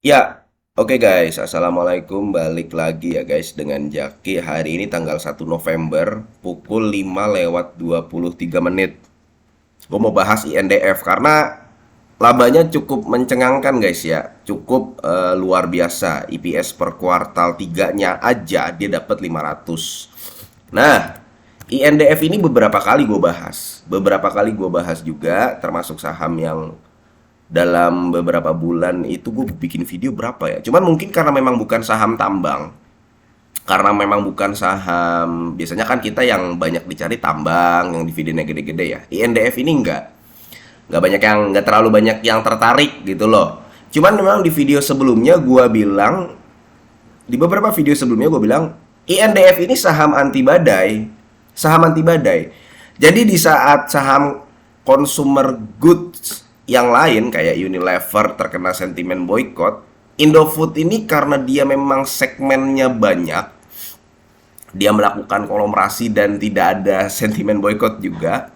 Ya, oke guys. Assalamualaikum. Balik lagi ya guys dengan Jaki. Hari ini tanggal 1 November pukul 5:23. Gue mau bahas INDF karena labanya cukup mencengangkan guys ya. Cukup luar biasa. EPS per kuartal tiganya aja dia dapat 500. Nah, INDF ini beberapa kali gue bahas. Beberapa kali gue bahas juga termasuk saham yang dalam beberapa bulan itu gue bikin video berapa ya. Cuman mungkin karena memang bukan saham tambang. Karena memang bukan saham, biasanya kan kita yang banyak dicari tambang, yang dividennya gede-gede ya. INDF ini nggak banyak yang, nggak terlalu banyak yang tertarik gitu loh. Cuman memang di video sebelumnya gue bilang, di beberapa video sebelumnya gue bilang, INDF ini saham anti badai, saham anti badai. Jadi di saat saham consumer goods yang lain kayak Unilever terkena sentimen boykot, Indofood ini karena dia memang segmennya banyak, dia melakukan konglomerasi dan tidak ada sentimen boykot juga,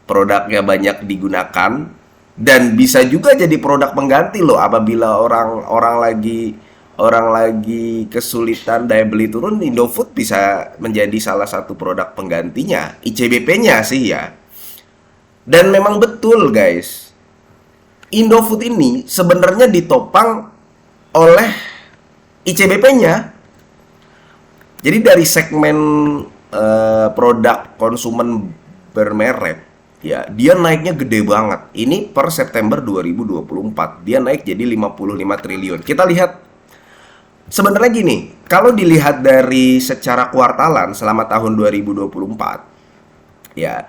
produknya banyak digunakan dan bisa juga jadi produk pengganti loh apabila orang lagi kesulitan daya beli turun, Indofood bisa menjadi salah satu produk penggantinya, ICBP-nya sih ya. Dan memang betul guys, Indofood ini sebenarnya ditopang oleh ICBP-nya. Jadi dari segmen produk konsumen bermerek ya, dia naiknya gede banget. Ini per September 2024 dia naik jadi 55 triliun. Kita lihat sebenarnya gini, kalau dilihat dari secara kuartalan selama tahun 2024 ya,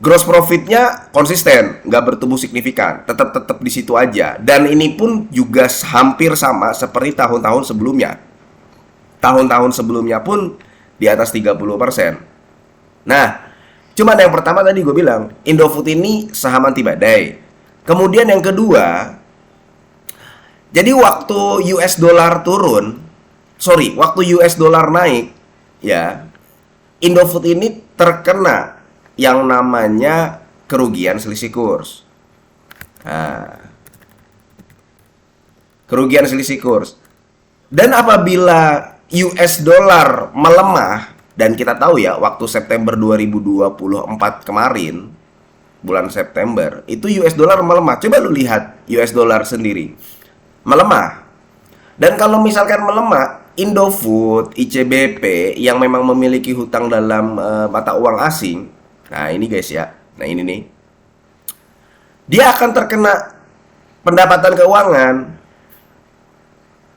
gross profitnya konsisten, nggak bertumbuh signifikan, tetap tetap di situ aja. Dan ini pun juga hampir sama seperti tahun-tahun sebelumnya. Tahun-tahun sebelumnya pun di atas 30%. Nah, cuman yang pertama tadi gue bilang, Indofood ini saham anti badai. Kemudian yang kedua, jadi waktu US dollar turun, waktu US dollar naik, ya, Indofood ini terkena yang namanya kerugian selisih kurs. Nah, kerugian selisih kurs. Dan apabila US dollar melemah, dan kita tahu ya waktu September 2024 kemarin, bulan September, itu US dollar melemah. Coba lu lihat US dollar sendiri. Melemah. Dan kalau misalkan melemah, Indofood, ICBP yang memang memiliki hutang dalam mata uang asing. Nah, ini guys ya. Nah, ini nih. Dia akan terkena pendapatan keuangan.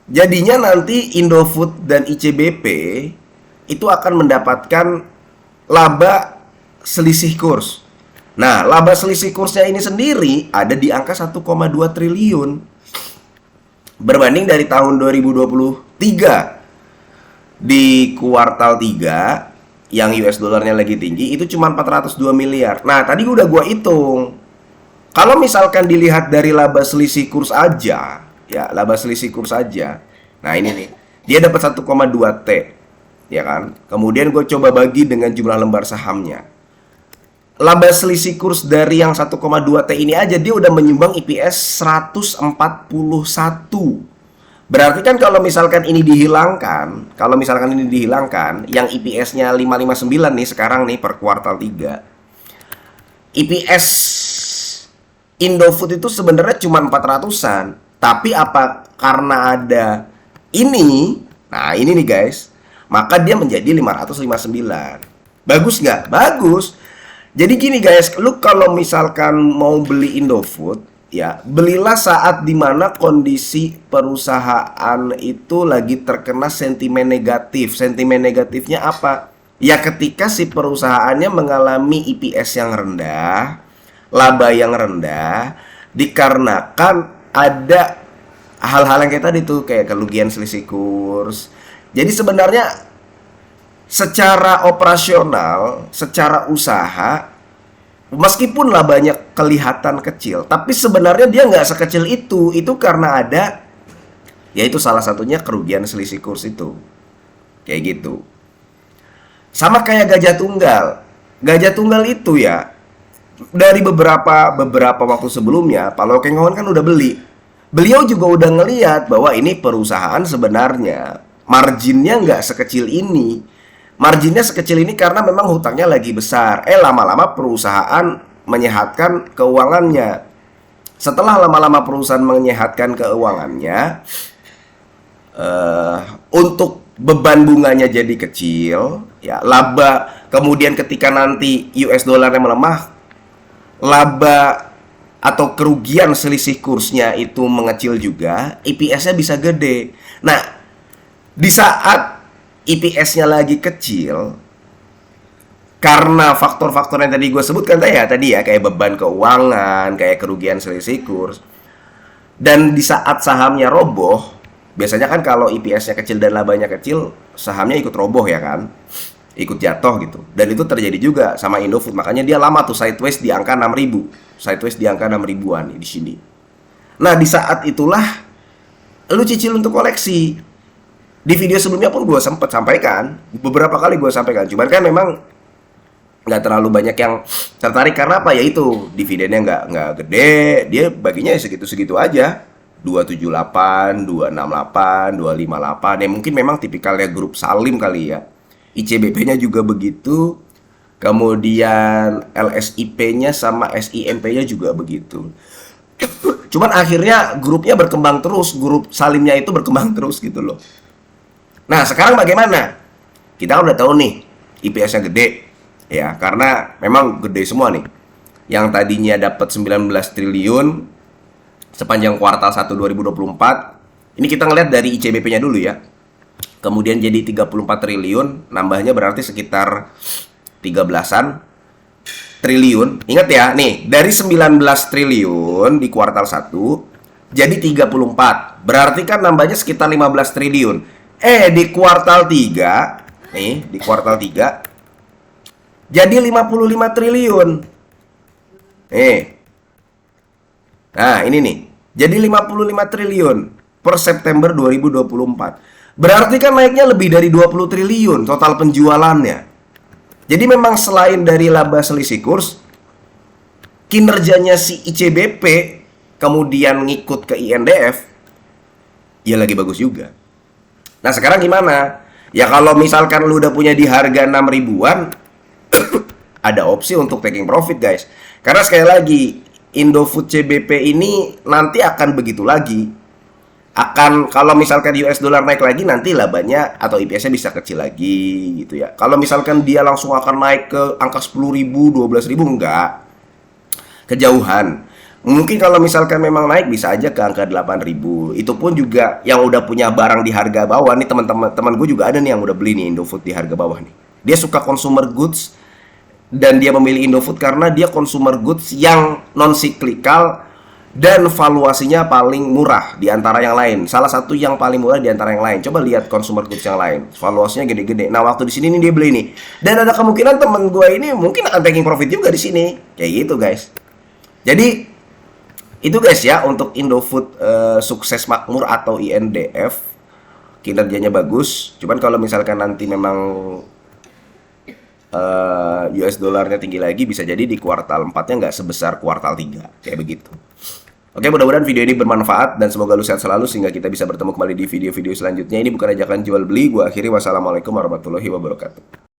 Jadinya nanti Indofood dan ICBP itu akan mendapatkan laba selisih kurs. Nah, laba selisih kursnya ini sendiri ada di angka 1,2 triliun. Berbanding dari tahun 2023 di kuartal 3 yang US dollarnya lagi tinggi itu cuma 402 miliar. Nah, tadi udah gua hitung. Kalau misalkan dilihat dari laba selisih kurs aja, ya, laba selisih kurs aja. Nah, ini nih. Dia dapat 1,2 T, ya kan? Kemudian gue coba bagi dengan jumlah lembar sahamnya. Laba selisih kurs dari yang 1,2 T ini aja dia udah menyumbang IPS 141. Berarti kan kalau misalkan ini dihilangkan, yang IPS-nya 559 nih sekarang nih per kuartal 3, IPS Indofood itu sebenarnya cuma 400-an. Tapi apa karena ada ini, nah ini nih guys, maka dia menjadi 559. Bagus nggak? Bagus. Jadi gini guys, lu kalau misalkan mau beli Indofood, ya belilah saat dimana kondisi perusahaan itu lagi terkena sentimen negatif. Sentimen negatifnya apa? Ya ketika si perusahaannya mengalami IPS yang rendah, laba yang rendah, dikarenakan ada hal-hal yang kayak tadi tuh, kayak kerugian selisih kurs. Jadi sebenarnya secara operasional, secara usaha, meskipun labanya kelihatan kecil, tapi sebenarnya dia nggak sekecil itu. Itu karena ada, yaitu salah satunya kerugian selisih kurs itu. Kayak gitu. Sama kayak Gajah Tunggal. Gajah Tunggal itu ya, dari beberapa waktu sebelumnya, Pak Lokengon kan udah beli. beliau juga udah ngelihat bahwa ini perusahaan sebenarnya marginnya nggak sekecil ini. Marginnya sekecil ini karena memang hutangnya lagi besar. Lama-lama perusahaan menyehatkan keuangannya. Setelah lama-lama perusahaan menyehatkan keuangannya, untuk beban bunganya jadi kecil, ya laba. Kemudian ketika nanti US dollarnya melemah, laba atau kerugian selisih kursnya itu mengecil juga, EPS-nya bisa gede. Nah, di saat EPS-nya lagi kecil, karena faktor-faktor yang tadi gue sebutkan tadi ya, kayak beban keuangan, kayak kerugian selisih kurs, dan di saat sahamnya roboh, biasanya kan kalau EPS-nya kecil dan labanya kecil, sahamnya ikut roboh ya kan, ikut jatuh gitu. Dan itu terjadi juga sama Indofood, makanya dia lama tuh sideways di angka 6.000, sideways di angka 6 ribuan di sini. Nah, di saat itulah lu cicil untuk koleksi. Di video sebelumnya pun gue sempet sampaikan, beberapa kali gue sampaikan, cuman kan memang nggak terlalu banyak yang tertarik karena apa, yaitu dividennya nggak gede, dia baginya segitu-segitu aja, 278, 268, 258, ya mungkin memang tipikalnya grup Salim kali ya. ICBP-nya juga begitu, kemudian LSIP-nya sama SIMP-nya juga begitu. Cuman akhirnya grupnya berkembang terus, grup Salimnya itu berkembang terus gitu loh. Nah, sekarang bagaimana? Kita udah tahu nih, IPS-nya gede. Ya, karena memang gede semua nih. Yang tadinya dapat 19 triliun sepanjang kuartal 1 2024. Ini kita ngeliat dari ICBP-nya dulu ya. Kemudian jadi 34 triliun, nambahnya berarti sekitar 13-an triliun. Ingat ya, nih, dari 19 triliun di kuartal 1 jadi 34. Berarti kan nambahnya sekitar 15 triliun. Di kuartal 3, nih, di kuartal 3 jadi 55 triliun. Nah, ini nih. Jadi 55 triliun per September 2024. Berarti kan naiknya lebih dari 20 triliun total penjualannya. Jadi memang selain dari laba selisih kurs, kinerjanya si ICBP kemudian ngikut ke INDF, ya lagi bagus juga. Nah, sekarang gimana? Ya kalau misalkan lu udah punya di harga 6 ribuan, ada opsi untuk taking profit, guys. Karena sekali lagi, Indofood CBP ini nanti akan begitu lagi. Akan, kalau misalkan US dollar naik lagi, nanti labanya atau IPS-nya bisa kecil lagi gitu ya. Kalau misalkan dia langsung akan naik ke angka 10.000, 12.000, enggak. Kejauhan. Mungkin kalau misalkan memang naik bisa aja ke angka 8.000. Itu pun juga yang udah punya barang di harga bawah nih, teman-teman gue juga ada nih yang udah beli nih Indofood di harga bawah nih. Dia suka consumer goods dan dia memilih Indofood karena dia consumer goods yang non cyclical dan valuasinya paling murah di antara yang lain. Salah satu yang paling murah di antara yang lain. Coba lihat consumer goods yang lain, valuasinya gede-gede. Nah, waktu di sini nih dia beli nih. Dan ada kemungkinan teman gue ini mungkin akan taking profit juga di sini. Kayak gitu, guys. Jadi itu guys ya untuk Indofood sukses makmur atau INDF, kinerjanya bagus. Cuman kalau misalkan nanti memang US dollarnya tinggi lagi, bisa jadi di kuartal 4-nya nggak sebesar kuartal 3. Kayak begitu. Oke, mudah-mudahan video ini bermanfaat dan semoga lu sehat selalu sehingga kita bisa bertemu kembali di video-video selanjutnya. Ini bukan ajakan jual beli. Gua akhiri, wassalamualaikum warahmatullahi wabarakatuh.